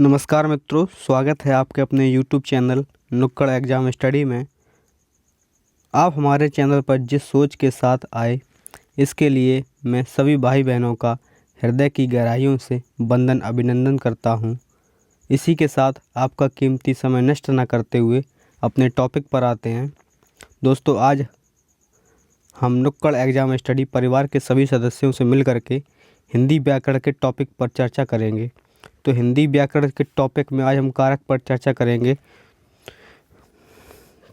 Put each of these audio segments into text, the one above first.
नमस्कार मित्रों, स्वागत है आपके अपने YouTube चैनल नुक्कड़ एग्ज़ाम स्टडी में। आप हमारे चैनल पर जिस सोच के साथ आए, इसके लिए मैं सभी भाई बहनों का हृदय की गहराइयों से वंदन अभिनंदन करता हूं। इसी के साथ आपका कीमती समय नष्ट न करते हुए अपने टॉपिक पर आते हैं। दोस्तों, आज हम नुक्कड़ एग्ज़ाम स्टडी परिवार के सभी सदस्यों से मिल करके हिंदी व्याकरण के टॉपिक पर चर्चा करेंगे। तो हिंदी व्याकरण के टॉपिक में आज हम कारक पर चर्चा करेंगे।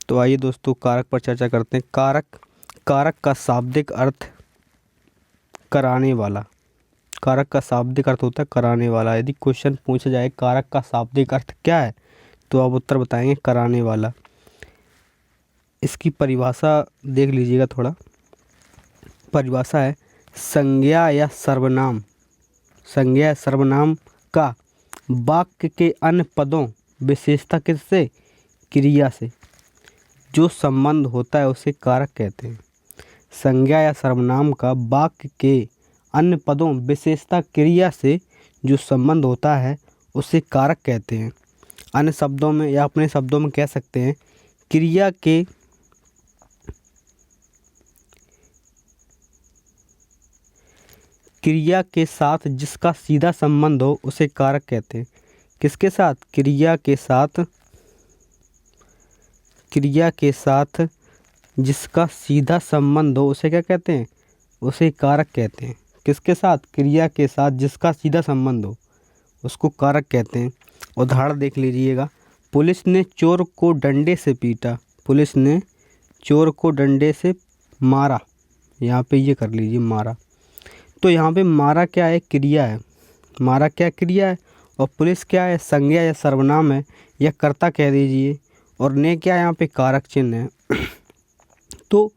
तो आइए दोस्तों, कारक पर चर्चा करते हैं। कारक का शाब्दिक अर्थ कराने वाला। कारक का शाब्दिक अर्थ होता है कराने वाला। यदि क्वेश्चन पूछा जाए कारक का शाब्दिक अर्थ क्या है, तो आप उत्तर बताएंगे कराने वाला। इसकी परिभाषा देख लीजिएगा थोड़ा। परिभाषा है संज्ञा या सर्वनाम। संज्ञा या सर्वनाम का वाक्य के अन्य पदों विशेषता किससे, क्रिया से जो संबंध होता है उसे कारक कहते हैं। संज्ञा या सर्वनाम का वाक्य के अन्य पदों विशेषता क्रिया से जो संबंध होता है उसे कारक कहते हैं। अन्य शब्दों में या अपने शब्दों में कह सकते हैं क्रिया के साथ जिसका सीधा संबंध हो उसे कारक कहते हैं। किसके साथ? क्रिया के साथ जिसका सीधा संबंध हो उसे क्या कहते हैं? उसे कारक कहते हैं। किसके साथ? क्रिया के साथ जिसका सीधा संबंध हो उसको कारक कहते हैं। उदाहरण देख लीजिएगा। पुलिस ने चोर को डंडे से पीटा। पुलिस ने चोर को डंडे से मारा। यहाँ पे ये कर लीजिए, मारा। तो यहाँ पे मारा क्या है? क्रिया है। मारा क्या क्रिया है, और पुलिस क्या है? संज्ञा या सर्वनाम है, या कर्ता कह दीजिए। और ने क्या यहाँ पे कारक चिन्ह है। तो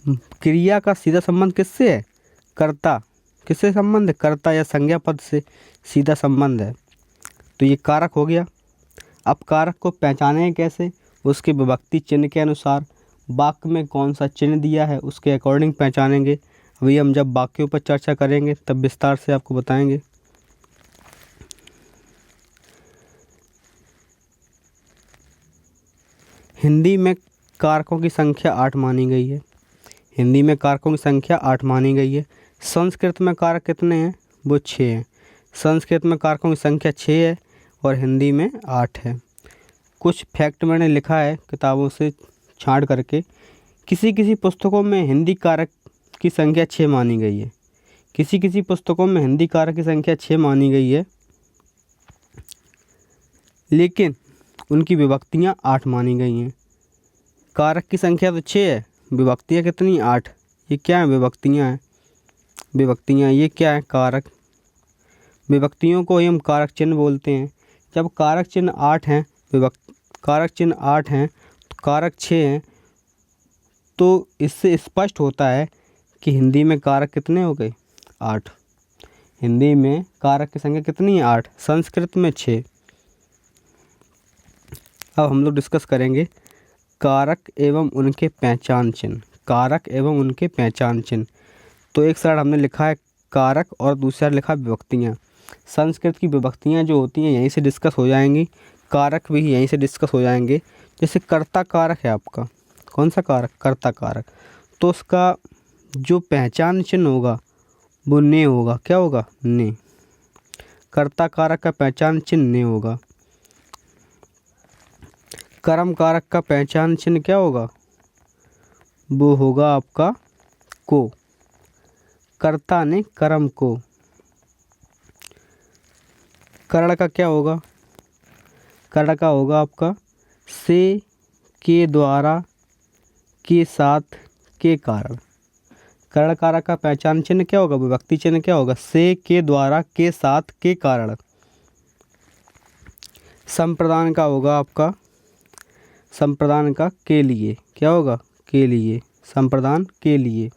क्रिया का सीधा संबंध किससे है? कर्ता। किससे संबंध है? कर्ता या संज्ञा पद से सीधा संबंध है। तो ये कारक हो गया। अब कारक को पहचानें कैसे? उसके विभक्ति चिन्ह के अनुसार। वाक्य में कौन सा चिन्ह दिया है उसके अकॉर्डिंग पहचानेंगे। अभी हम जब वाक्यों पर चर्चा करेंगे तब विस्तार से आपको बताएंगे। हिंदी में कारकों की संख्या 8 मानी गई है। हिंदी में कारकों की संख्या 8 मानी गई है। संस्कृत में कारक कितने हैं? वो 6 हैं। संस्कृत में कारकों की संख्या 6 है और हिंदी में 8 है। कुछ फैक्ट मैंने लिखा है किताबों से छांट करके। किसी पुस्तकों में हिंदी कारक की संख्या 6 मानी गई है। किसी पुस्तकों में हिंदी कारक की संख्या 6 मानी गई है, लेकिन उनकी विभक्तियाँ 8 मानी गई हैं। कारक की संख्या तो 6 है, विभक्तियाँ कितनी? 8। ये क्या है? विभक्तियाँ हैं। विभक्तियाँ ये क्या है? कारक। विभक्तियों को ही हम कारक चिन्ह बोलते हैं। जब कारक चिन्ह 8 हैं, कारक चिन्ह 8 हैं, तो कारक 6 हैं, तो इससे स्पष्ट होता है कि हिंदी में कारक कितने हो गए? 8। हिंदी में कारक की संख्या कितनी है? 8। संस्कृत में 6। अब हम लोग डिस्कस करेंगे कारक एवं उनके पहचान चिन्ह। कारक एवं उनके पहचान चिन्ह। तो एक साइड हमने लिखा है कारक और दूसरा लिखा विभक्तियाँ। संस्कृत की विभक्तियाँ जो होती हैं यहीं से डिस्कस हो जाएंगी, कारक भी यहीं से डिस्कस हो जाएंगे। जैसे कर्ता कारक है आपका, कौन सा कारक? कर्ता कारक। तो उसका जो पहचान चिन्ह होगा वो ने होगा। क्या होगा? ने। कर्ता कारक का पहचान चिन्ह ने होगा। कर्म कारक का पहचान चिन्ह क्या होगा? वो होगा आपका को। कर्ता ने कर्म को। कर्ण का क्या होगा? कर्ण का होगा आपका से, के द्वारा, के साथ, के कारण। कर्ण कारक का पहचान चिन्ह क्या होगा? विभक्ति चिन्ह क्या होगा? से, के द्वारा, के साथ, के कारण। संप्रदान का होगा आपका, संप्रदान का के लिए। क्या होगा? के लिए। संप्रदान के लिए।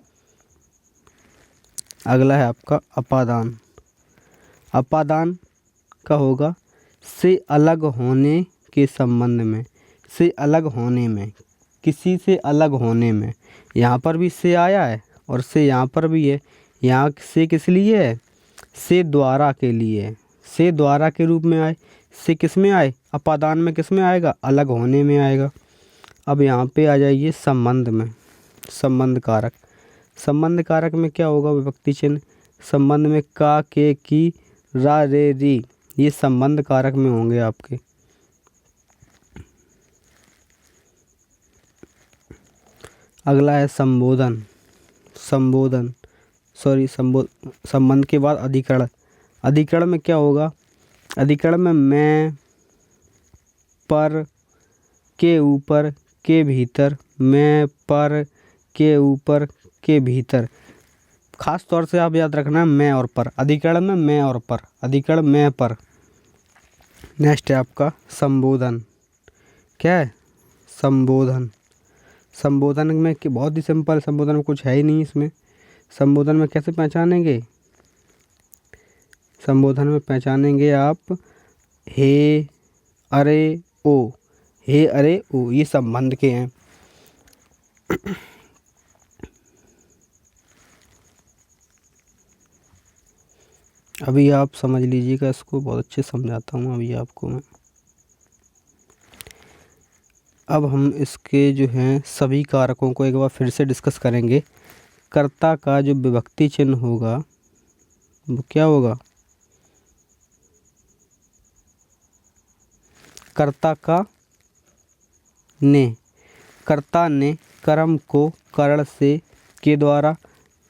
अगला है आपका अपादान। अपादान का होगा से अलग होने के संबंध में। से अलग होने में, किसी से अलग होने में। यहाँ पर भी से आया है और से यहाँ पर भी है। यहाँ से किस लिए है? से द्वारा के लिए। से द्वारा के रूप में आए, से किस में आए, अपादान में किस में आएगा, अलग होने में आएगा। अब यहाँ पे आ जाइए संबंध में, संबंध कारक। संबंध कारक में क्या होगा, विभक्ति चिन्ह। संबंध में का, के, की, रा, रे, री, ये संबंध कारक में होंगे आपके। अगला है संबोधन। संबोधन सॉरी संबंध के बाद अधिकरण। अधिकरण में क्या होगा, अधिकरण में मैं, पर, के ऊपर, के भीतर, मैं, पर, के ऊपर, के भीतर। खास तौर से आप याद रखना मैं और पर, अधिकरण में मैं और पर, अधिकरण मैं पर। नेक्स्ट है आपका संबोधन। क्या है, संबोधन। संबोधन में कि बहुत ही सिंपल, संबोधन में कुछ है ही नहीं इसमें। संबोधन में कैसे पहचानेंगे, संबोधन में पहचानेंगे आप हे, अरे, ओ। हे, अरे, ओ, ये संबंध के हैं। अभी आप समझ लीजिएगा इसको, बहुत अच्छे समझाता हूँ अभी आपको मैं। अब हम इसके जो हैं सभी कारकों को एक बार फिर से डिस्कस करेंगे। कर्ता का जो विभक्ति चिन्ह होगा वो क्या होगा, कर्ता का ने। कर्ता ने कर्म को करण से के द्वारा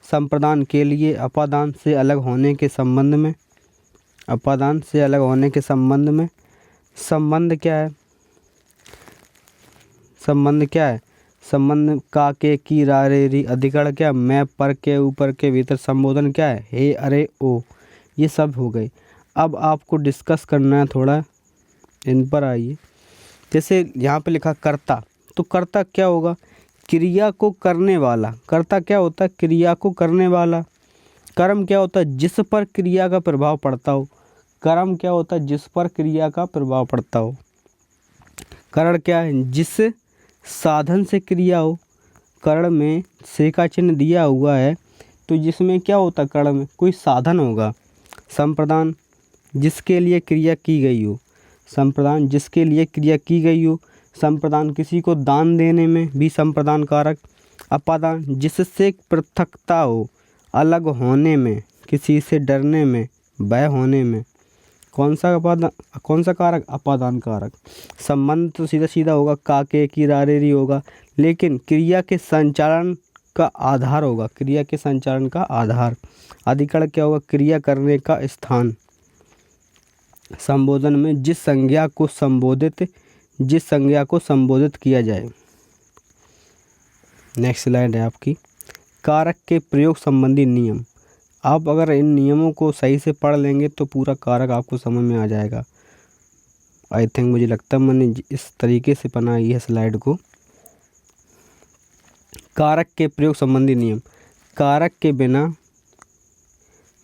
संप्रदान के लिए अपादान से अलग होने के संबंध में, अपादान से अलग होने के संबंध में। संबंध क्या है, संबंध क्या है, संबंध का, के, की, रा, रे, री। अधिकरण क्या, मैं, पर, के ऊपर, के भीतर। संबोधन क्या है, हे, अरे, ओ। ये सब हो गए। अब आपको डिस्कस करना है थोड़ा, इन पर आइए। जैसे यहाँ पे लिखा कर्ता, तो कर्ता क्या होगा, क्रिया को करने वाला। कर्ता क्या होता है, क्रिया को करने वाला। कर्म क्या होता है, जिस पर क्रिया का प्रभाव पड़ता हो। कर्म क्या होता है, जिस पर क्रिया का प्रभाव पड़ता हो। करण क्या है, जिस साधन से क्रिया हो। करण में से का चिन्ह दिया हुआ है, तो जिसमें क्या होता है, करण में कोई साधन होगा। संप्रदान, जिसके लिए क्रिया की गई हो। संप्रदान, जिसके लिए क्रिया की गई हो। संप्रदान, किसी को दान देने में भी संप्रदान कारक। अपादान, जिससे पृथकता हो, अलग होने में, किसी से डरने में, भय होने में। कौन सा अपादान, कौन सा कारक, अपादान कारक। संबंध तो सीधा सीधा होगा, का, के, की, रा, रे, री होगा, लेकिन क्रिया के संचालन का आधार होगा, क्रिया के संचालन का आधार। अधिकरण क्या होगा, क्रिया करने का स्थान। संबोधन में जिस संज्ञा को संबोधित, जिस संज्ञा को संबोधित किया जाए। नेक्स्ट स्लाइड है आपकी, कारक के प्रयोग संबंधी नियम। आप अगर इन नियमों को सही से पढ़ लेंगे तो पूरा कारक आपको समझ में आ जाएगा। आई थिंक, मुझे लगता है मैंने इस तरीके से बनाई है स्लाइड को। कारक के प्रयोग संबंधी नियम। कारक के बिना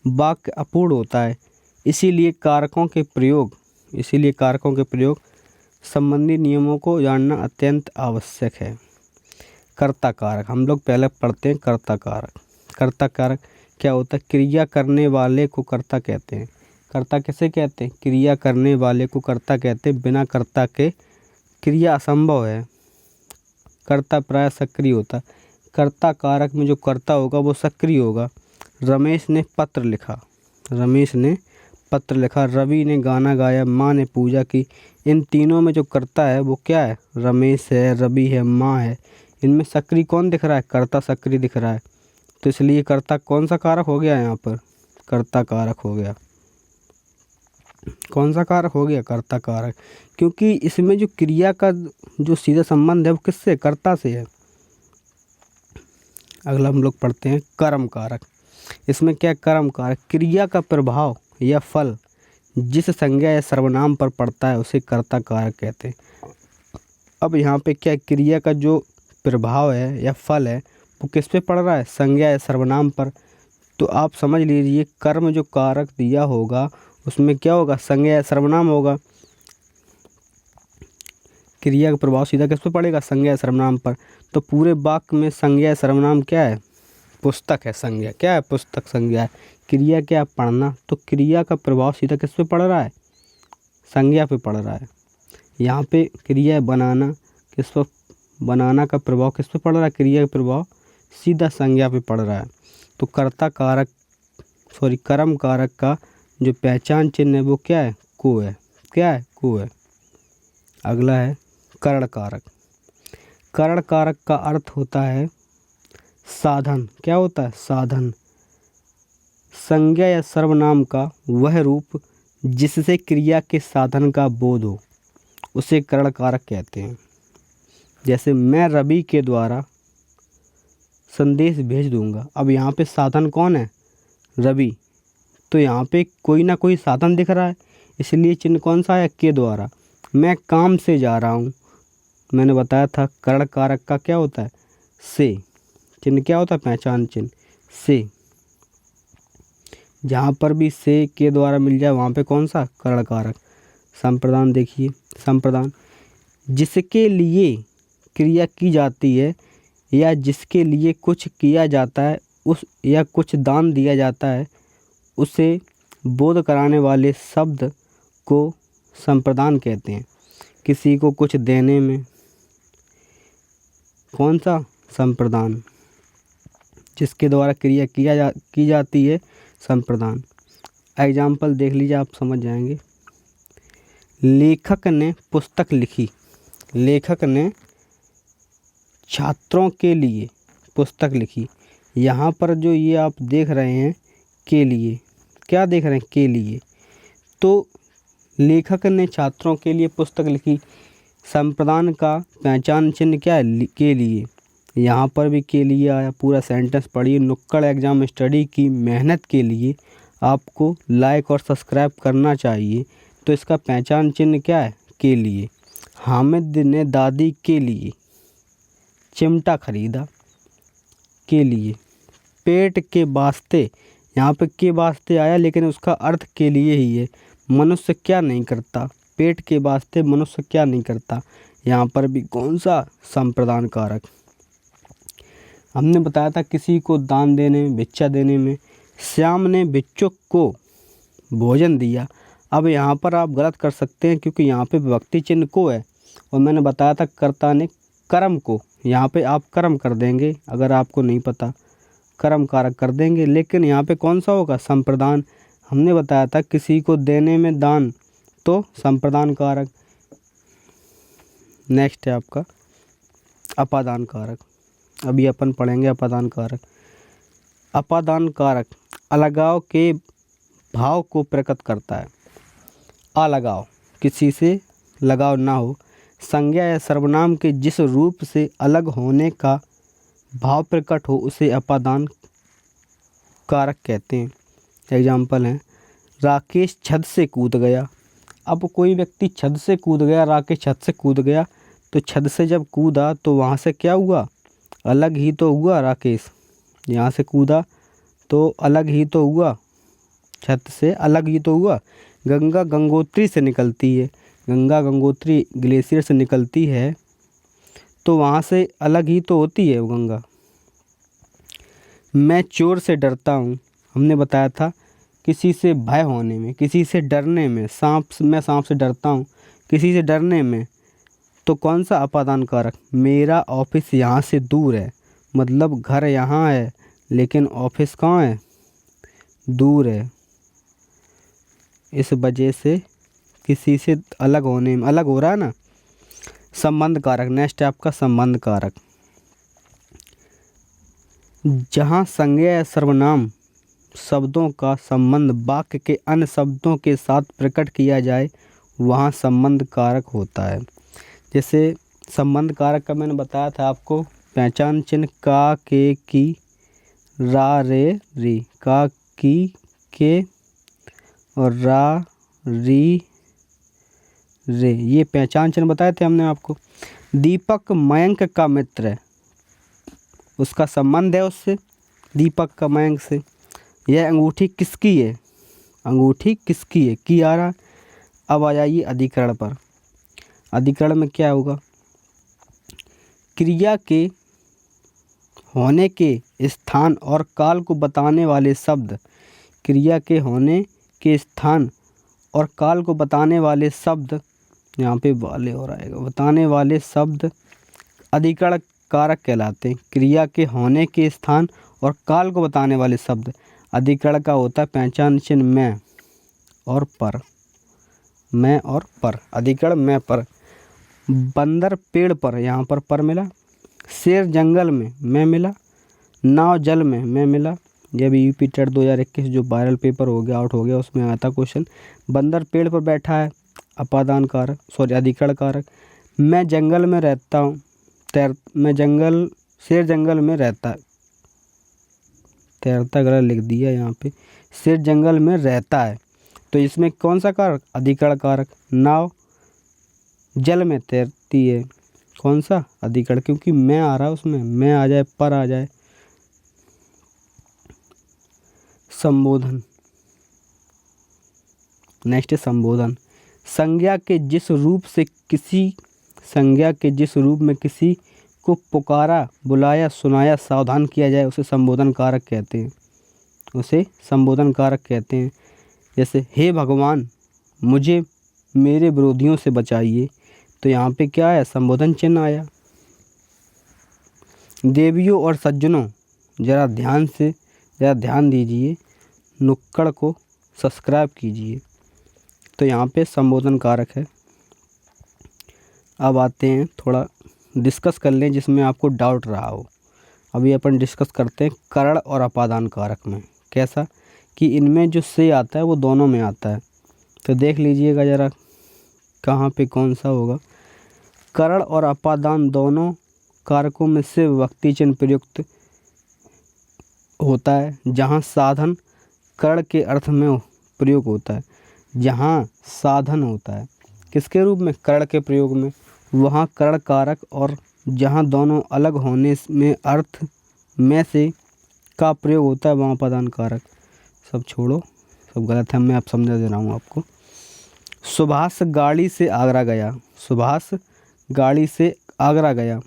वाक्य अपूर्ण होता है, इसीलिए कारकों के प्रयोग संबंधी नियमों को जानना अत्यंत आवश्यक है। कर्ता कारक, हम लोग पहले पढ़ते हैं कर्ता कारक। कर्ता कारक क्या होता है, क्रिया करने वाले को कर्ता कहते हैं। कर्ता किसे कहते हैं, क्रिया करने वाले को कर्ता कहते हैं। बिना कर्ता के क्रिया असंभव है। कर्ता प्राय सक्रिय होता है। कर्ता कारक में जो कर्ता होगा वो सक्रिय होगा। रमेश ने पत्र लिखा, रमेश ने पत्र लिखा। रवि ने गाना गाया, माँ ने पूजा की। इन तीनों में जो कर्ता है वो क्या है, रमेश है, रवि है, माँ है। इनमें सक्रिय कौन दिख रहा है, कर्ता सक्रिय दिख रहा है। तो इसलिए कर्ता कौन सा कारक हो गया, यहाँ पर कर्ता कारक हो गया। कौन सा कारक हो गया, कर्ता कारक, क्योंकि इसमें जो क्रिया का जो सीधा संबंध है वो किससे, कर्ता से है। अगला हम लोग पढ़ते हैं कर्म कारक। इसमें क्या, कर्म कारक क्रिया का प्रभाव या फल जिस संज्ञा या सर्वनाम पर पड़ता है उसे कर्ता कारक कहते हैं। अब यहाँ पे क्या, क्रिया का जो प्रभाव है या फल है वो किस पे पड़ रहा है, संज्ञा या सर्वनाम पर। तो आप समझ लीजिए कर्म जो कारक दिया होगा उसमें क्या होगा, संज्ञा या सर्वनाम होगा। क्रिया का प्रभाव सीधा किस पे पड़ेगा, संज्ञा या सर्वनाम पर। तो पूरे वाक्य में संज्ञा या सर्वनाम क्या है, पुस्तक है। संज्ञा क्या है, पुस्तक संज्ञा है। क्रिया क्या, पढ़ना। तो क्रिया का प्रभाव सीधा किस पे पड़ रहा है, संज्ञा पे पड़ रहा है। यहाँ पे क्रिया बनाना किस पर, बनाना का प्रभाव किस पे पड़ रहा है, क्रिया का प्रभाव सीधा संज्ञा पे पड़ रहा है। तो कर्ता कारक कर्म कारक का जो पहचान चिन्ह है वो क्या है, को है। क्या है, को है। अगला है करण कारक। करण कारक का अर्थ होता है साधन। क्या होता है, साधन। संज्ञा या सर्वनाम का वह रूप जिससे क्रिया के साधन का बोध हो, उसे करण कारक कहते हैं। जैसे मैं रवि के द्वारा संदेश भेज दूंगा। अब यहाँ पे साधन कौन है, रवि। तो यहाँ पे कोई ना कोई साधन दिख रहा है, इसलिए चिन्ह कौन सा है, के द्वारा। मैं काम से जा रहा हूँ, मैंने बताया था करण कारक का क्या होता है, से। चिन्ह क्या होता है, पहचान चिन्ह से। जहाँ पर भी से के द्वारा मिल जाए वहाँ पे कौन सा, करण कारक। संप्रदान देखिए, संप्रदान जिसके लिए क्रिया की जाती है या जिसके लिए कुछ किया जाता है, उस या कुछ दान दिया जाता है, उसे बोध कराने वाले शब्द को संप्रदान कहते हैं। किसी को कुछ देने में कौन सा, संप्रदान। जिसके द्वारा क्रिया की जाती है, संप्रदान। एग्जाम्पल देख लीजिए, आप समझ जाएंगे। लेखक ने पुस्तक लिखी। लेखक ने छात्रों के लिए पुस्तक लिखी। यहाँ पर जो ये आप देख रहे हैं के लिए, क्या देख रहे हैं, के लिए। तो लेखक ने छात्रों के लिए पुस्तक लिखी, संप्रदान का पहचान चिन्ह क्या है, के लिए। यहाँ पर भी के लिए आया। पूरा सेंटेंस पढ़िए। नुक्कड़ एग्जाम स्टडी की मेहनत के लिए आपको लाइक और सब्सक्राइब करना चाहिए। तो इसका पहचान चिन्ह क्या है, के लिए। हामिद ने दादी के लिए चिमटा खरीदा, के लिए। पेट के वास्ते, यहाँ पे के वास्ते आया लेकिन उसका अर्थ के लिए ही है। मनुष्य क्या नहीं करता, पेट के वास्ते मनुष्य क्या नहीं करता। यहाँ पर भी कौन सा, संप्रदान कारक। हमने बताया था किसी को दान देने में, भिक्षा देने में। श्याम ने भिक्षुक को भोजन दिया। अब यहाँ पर आप गलत कर सकते हैं क्योंकि यहाँ पे विभक्ति चिन्ह को है और मैंने बताया था कर्ता ने कर्म को। यहाँ पे आप कर्म कर देंगे, अगर आपको नहीं पता कर्म कारक कर देंगे, लेकिन यहाँ पे कौन सा होगा, संप्रदान। हमने बताया था किसी को देने में दान, तो संप्रदान कारक। नेक्स्ट है आपका अपादान कारक। अभी अपन पढ़ेंगे अपादान कारक। अपादान कारक अलगाव के भाव को प्रकट करता है। अलगाव, किसी से लगाव ना हो। संज्ञा या सर्वनाम के जिस रूप से अलग होने का भाव प्रकट हो, उसे अपादान कारक कहते हैं। एग्जाम्पल हैं, राकेश छत से कूद गया। अब कोई व्यक्ति छत से कूद गया, राकेश छत से कूद गया, तो छत से जब कूदा तो वहाँ से क्या हुआ, अलग ही तो हुआ। राकेश यहाँ से कूदा तो अलग ही तो हुआ, छत से अलग ही तो हुआ। गंगा गंगोत्री से निकलती है, गंगा गंगोत्री ग्लेशियर से निकलती है, तो वहाँ से अलग ही तो होती है वो गंगा। मैं चोर से डरता हूँ। हमने बताया था किसी से भय होने में, किसी से डरने में। मैं सांप से डरता हूँ, किसी से डरने में। तो कौन सा अपादान कारक। मेरा ऑफिस यहाँ से दूर है, मतलब घर यहाँ है लेकिन ऑफिस कहाँ है, दूर है। इस वजह से किसी से अलग होने में, अलग हो रहा है ना। संबंध कारक। नेक्स्ट है आपका संबंध कारक। जहाँ संज्ञा या सर्वनाम शब्दों का संबंध वाक्य के अन्य शब्दों के साथ प्रकट किया जाए, वहाँ संबंध कारक होता है। जैसे संबंध कारक का मैंने बताया था आपको, पहचान चिन्ह का, के, की, रा, रे, री। का, की, के और रा, री, रे, ये पहचान चिन्ह बताए थे हमने आपको। दीपक मयंक का मित्र है, उसका संबंध है उससे, दीपक का मयंक से। यह अंगूठी किसकी है, अंगूठी किसकी है, की आ रहा। अब आ जाइए अधिकरण पर। अधिकरण में क्या होगा, क्रिया के होने के स्थान और काल को बताने वाले शब्द। क्रिया के होने के स्थान और काल को बताने वाले शब्द, यहाँ पे वाले और आएगा, बताने वाले शब्द अधिकरण कारक कहलाते हैं। क्रिया के होने के स्थान और काल को बताने वाले शब्द अधिकरण का होता है पहचान चिन्ह मैं और पर। मैं और पर, अधिकरण मैं पर। बंदर पेड़ पर, यहाँ पर मिला। शेर जंगल में, मैं मिला। नाव जल में, मैं मिला। ये भी यूपी टेट 2021 जो वायरल पेपर हो गया, आउट हो गया, उसमें आया था क्वेश्चन। बंदर पेड़ पर बैठा है, अपादान कारक, सॉरी अधिकरण कारक। मैं जंगल में रहता हूँ, शेर जंगल में रहता है, तैरता गलत लिख दिया यहाँ पे। शेर जंगल में रहता है, तो इसमें कौन सा कारक, अधिकरण कारक। नाव जल में तैरती है, कौन सा, अधिकरण, क्योंकि मैं आ रहा है उसमें, मैं आ जाए, पर आ जाए। संबोधन, नेक्स्ट है संबोधन। संज्ञा के जिस रूप में किसी को पुकारा, बुलाया, सुनाया, सावधान किया जाए, उसे संबोधन कारक कहते हैं। उसे संबोधन कारक कहते हैं। जैसे हे भगवान मुझे मेरे विरोधियों से बचाइए, तो यहाँ पे क्या है, संबोधन चिन्ह आया। देवियों और सज्जनों, ज़रा ध्यान दीजिए, नुक्कड़ को सब्सक्राइब कीजिए, तो यहाँ पे संबोधन कारक है। अब आते हैं, थोड़ा डिस्कस कर लें जिसमें आपको डाउट रहा हो। अभी अपन डिस्कस करते हैं करण और अपादान कारक में। कैसा कि इनमें जो से आता है वो दोनों में आता है, तो देख लीजिएगा ज़रा कहाँ पे कौन सा होगा। करण और अपादान दोनों कारकों में से विभक्ति चिन्ह प्रयुक्त होता है जहाँ साधन करण के अर्थ में प्रयोग होता है। जहाँ साधन होता है किसके रूप में, करण के प्रयोग में, वहाँ करण कारक, और जहाँ दोनों अलग होने में अर्थ में से का प्रयोग होता है वहाँ अपादान कारक। सब छोड़ो, सब गलत है, मैं अब समझा दे रहा हूँ आपको। सुभाष गाड़ी से आगरा गया, सुभाष गाड़ी से आगरा गया,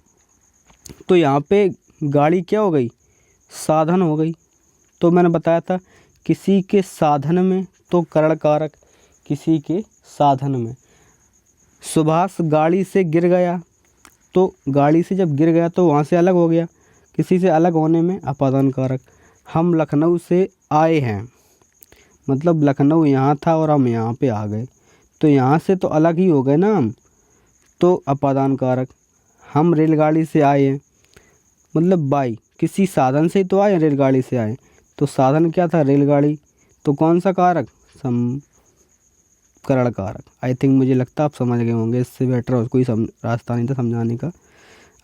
तो यहाँ पे गाड़ी क्या हो गई, साधन हो गई। तो मैंने बताया था किसी के साधन में तो करण कारक, किसी के साधन में। सुभाष गाड़ी से गिर गया, तो गाड़ी से जब गिर गया तो वहाँ से अलग हो गया, किसी से अलग होने में अपादान कारक। हम लखनऊ से आए हैं, मतलब लखनऊ यहाँ था और हम यहाँ पे आ गए, तो यहाँ से तो अलग ही हो गए ना हम, तो अपादान कारक। हम रेलगाड़ी से आए हैं, मतलब बाई किसी साधन से ही तो आए, रेलगाड़ी से आए, तो साधन क्या था, रेलगाड़ी, तो कौन सा कारक, करण कारक। आई थिंक, मुझे लगता है आप समझ गए होंगे, इससे बेटर और कोई रास्ता नहीं था समझाने का।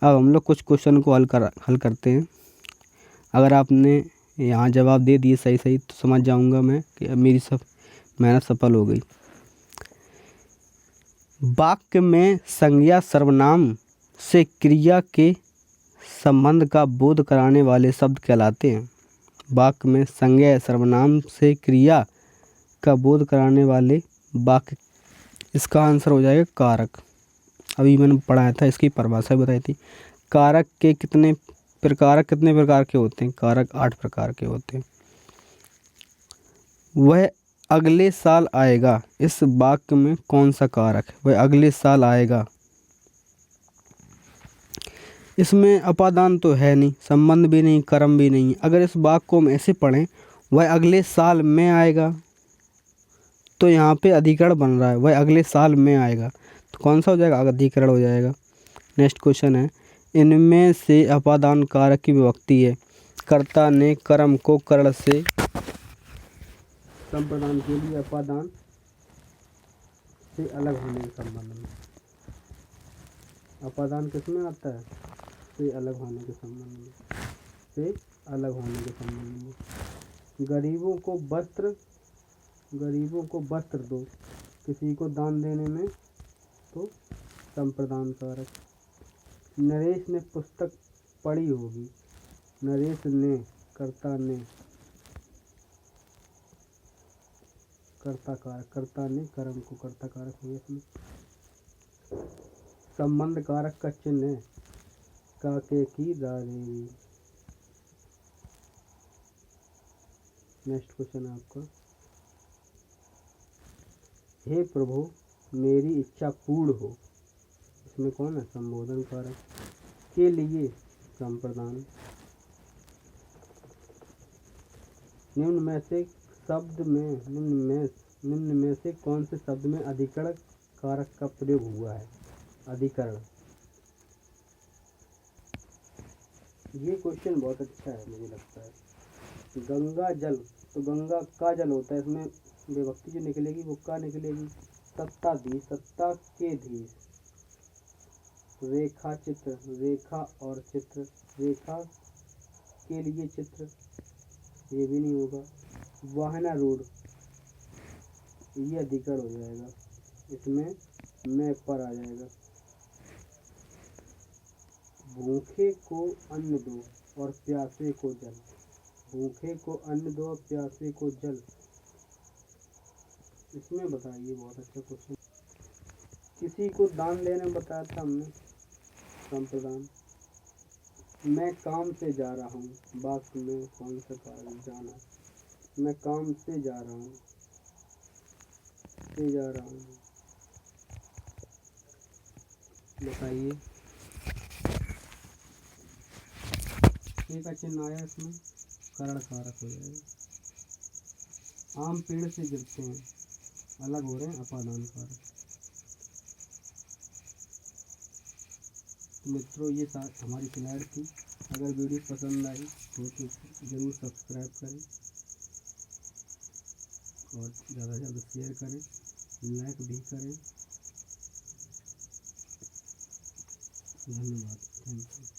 अब हम लोग कुछ क्वेश्चन को हल करते हैं। अगर आपने यहाँ जवाब दे दिए सही तो समझ जाऊँगा मैं कि मेरी सब मेहनत सफल हो गई। वाक्य में संज्ञा सर्वनाम से क्रिया के संबंध का बोध कराने वाले शब्द कहलाते हैं। वाक्य में संज्ञा या सर्वनाम से क्रिया का बोध कराने वाले वाक्य, इसका आंसर हो जाएगा कारक। अभी मैंने पढ़ाया था, इसकी परिभाषा बताई थी। कारक कितने प्रकार के होते हैं, कारक 8 प्रकार के होते हैं। वह अगले साल आएगा, इस वाक्य में कौन सा कारक है, वह अगले साल आएगा। इसमें अपादान तो है नहीं, संबंध भी नहीं, कर्म भी नहीं। अगर इस वाक्य को हम ऐसे पढ़ें, वह अगले साल में आएगा, तो यहाँ पे अधिकरण बन रहा है, वह अगले साल में आएगा, तो कौन सा हो जाएगा, अधिकरण हो जाएगा। नेक्स्ट क्वेश्चन है, इनमें से अपादान कारक की विभक्ति है। कर्ता ने कर्म को करण से संप्रदान के लिए अपादान से अलग होने के संबंध में। अपादान किस में आता है, से अलग होने के संबंध में, से अलग होने के संबंध में। गरीबों को वस्त्र दो, किसी को दान देने में तो संप्रदान कारक। नरेश ने पुस्तक पढ़ी होगी, नरेश ने, कर्ता ने, कर्ता कारक, कर्ता ने कर्म को कर्ता कारक हो गया इसमें। संबंध कारक का चिन्ह है काके की दादेवी। नेक्स्ट क्वेश्चन है आपका, हे प्रभु मेरी इच्छा पूर्ण हो, इसमें कौन है संबोधन कारक, के लिए संप्रदान। निम्न में से कौन से शब्द में अधिकरण कारक का प्रयोग हुआ है। अधिकरण, ये क्वेश्चन बहुत अच्छा है मुझे लगता है। गंगा जल, तो गंगा का जल होता है, इसमें विभक्ति जो निकलेगी वो का निकलेगी। सत्ताधीश, सत्ता के धीश। रेखा चित्र, रेखा और चित्र, रेखा के लिए चित्र, ये भी नहीं होगा। वाहनारूढ़, ये अधिकरण हो जाएगा, इसमें मैं पर आ जाएगा। भूखे को अन्न दो और प्यासे को जल, भूखे को अन्न दो और प्यासे को जल, इसमें बताइए, बहुत अच्छा क्वेश्चन। किसी को दान देने बताया था हमने, संप्रदान। मैं काम से जा रहा हूँ, वाक्य में कौन सा कार्य जाना, मैं काम से जा रहा हूँ, से जा रहा हूँ, बताइए। एक का चिन्ह आया, इसमें करण कारक हो जाएगा। आम पेड़ से गिरते हैं, अलग हो रहे हैं, अपादान कारक। मित्रों ये हमारी स्लाइड थी। अगर वीडियो पसंद आई तो ज़रूर सब्सक्राइब करें और ज़्यादा से ज़्यादा शेयर करें, लाइक भी करें। धन्यवाद, थैंक यू।